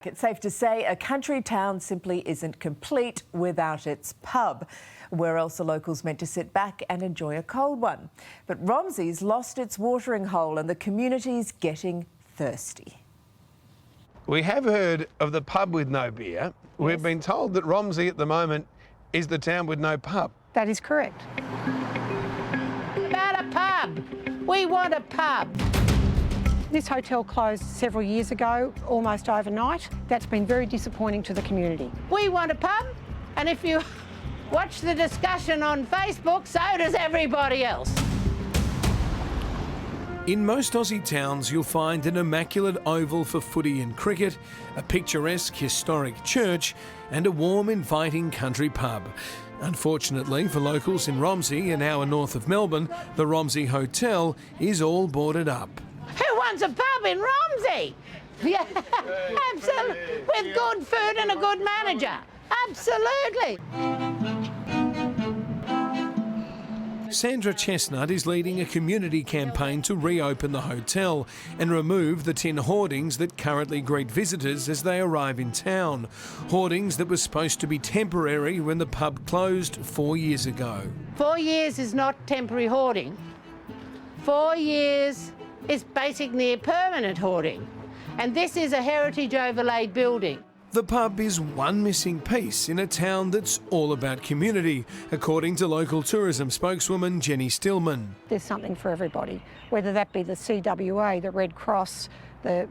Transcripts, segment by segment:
It's safe to say a country town simply isn't complete without its pub. Where else are locals meant to sit back and enjoy a cold one? But Romsey's lost its watering hole and the community's getting thirsty. We have heard of the pub with no beer. Yes. We've been told that Romsey at the moment is the town with no pub. That is correct. About a pub. We want a pub. This hotel closed several years ago, almost overnight. That's been very disappointing to the community. We want a pub, and if you watch the discussion on Facebook, so does everybody else. In most Aussie towns, you'll find an immaculate oval for footy and cricket, a picturesque historic church, and a warm, inviting country pub. Unfortunately for locals in Romsey, an hour north of Melbourne, the Romsey Hotel is all boarded up. Who wants a pub in Romsey? Yeah, absolutely. With good food and a good manager. Absolutely. Sandra Chestnut is leading a community campaign to reopen the hotel and remove the tin hoardings that currently greet visitors as they arrive in town. Hoardings that were supposed to be temporary when the pub closed 4 years ago. 4 years is not temporary hoarding. 4 years is basically a permanent hoarding. And this is a heritage overlaid building. The pub is one missing piece in a town that's all about community, according to local tourism spokeswoman Jenny Stillman. There's something for everybody, whether that be the CWA, the Red Cross, the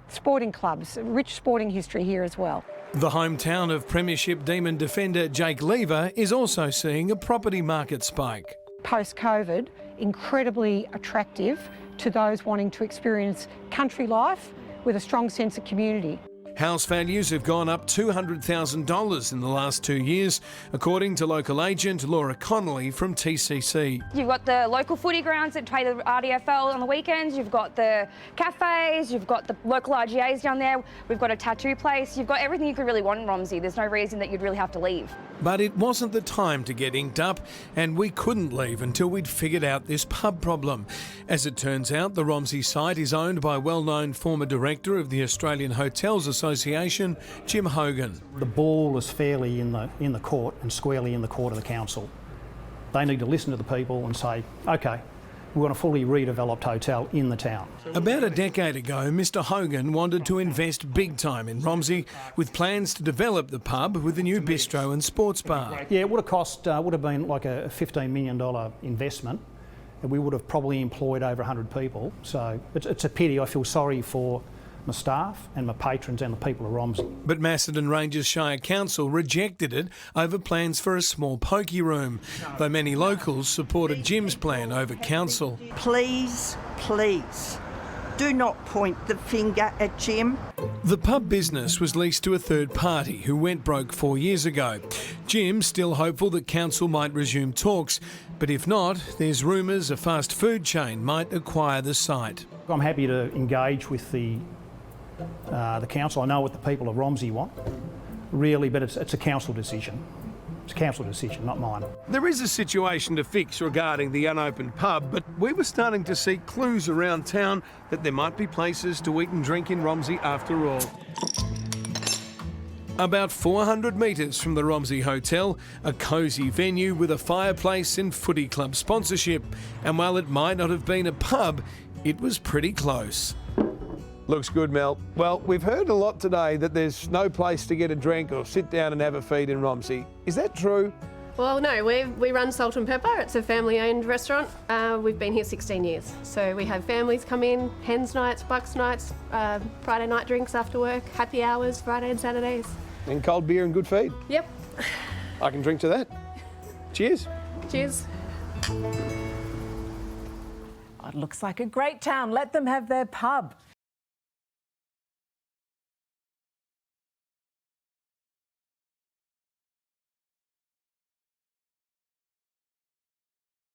sporting clubs, rich sporting history here as well. The hometown of Premiership Demon defender Jake Lever is also seeing a property market spike. Post-COVID, incredibly attractive to those wanting to experience country life with a strong sense of community. House values have gone up $200,000 in the last 2 years, according to local agent Laura Connolly from TCC. You've got the local footy grounds that play the RDFL on the weekends, you've got the cafes, you've got the local RGAs down there, we've got a tattoo place, you've got everything you could really want in Romsey. There's no reason that you'd really have to leave. But it wasn't the time to get inked up, and we couldn't leave until we'd figured out this pub problem. As it turns out, the Romsey site is owned by well-known former director of the Australian Hotels Association, Jim Hogan. The ball is fairly in the court and squarely in the court of the council. They need to listen to the people and say, OK, we want a fully redeveloped hotel in the town. About a decade ago, Mr Hogan wanted to invest big time in Romsey with plans to develop the pub with a new bistro and sports bar. Yeah, it would have been like a $15 million investment, and we would have probably employed over 100 people. So it's a pity. I feel sorry for my staff and my patrons and the people of Romsey. But Macedon Ranges Shire Council rejected it over plans for a small pokey room, though many locals supported Jim's plan over council. Please, please, do not point the finger at Jim. The pub business was leased to a third party who went broke 4 years ago. Jim's still hopeful that council might resume talks, but if not, there's rumours a fast food chain might acquire the site. I'm happy to engage with the council. I know what the people of Romsey want, really, but it's a council decision. It's a council decision, not mine. There is a situation to fix regarding the unopened pub, but we were starting to see clues around town that there might be places to eat and drink in Romsey after all. About 400 metres from the Romsey Hotel, a cosy venue with a fireplace and footy club sponsorship. And while it might not have been a pub, it was pretty close. Looks good, Mel. Well, we've heard a lot today that there's no place to get a drink or sit down and have a feed in Romsey. Is that true? Well, no, we run Salt and Pepper. It's a family-owned restaurant. We've been here 16 years. So we have families come in, hens nights, bucks nights, Friday night drinks after work, happy hours, Friday and Saturdays. And cold beer and good feed? Yep. I can drink to that. Cheers. Cheers. Oh, it looks like a great town. Let them have their pub.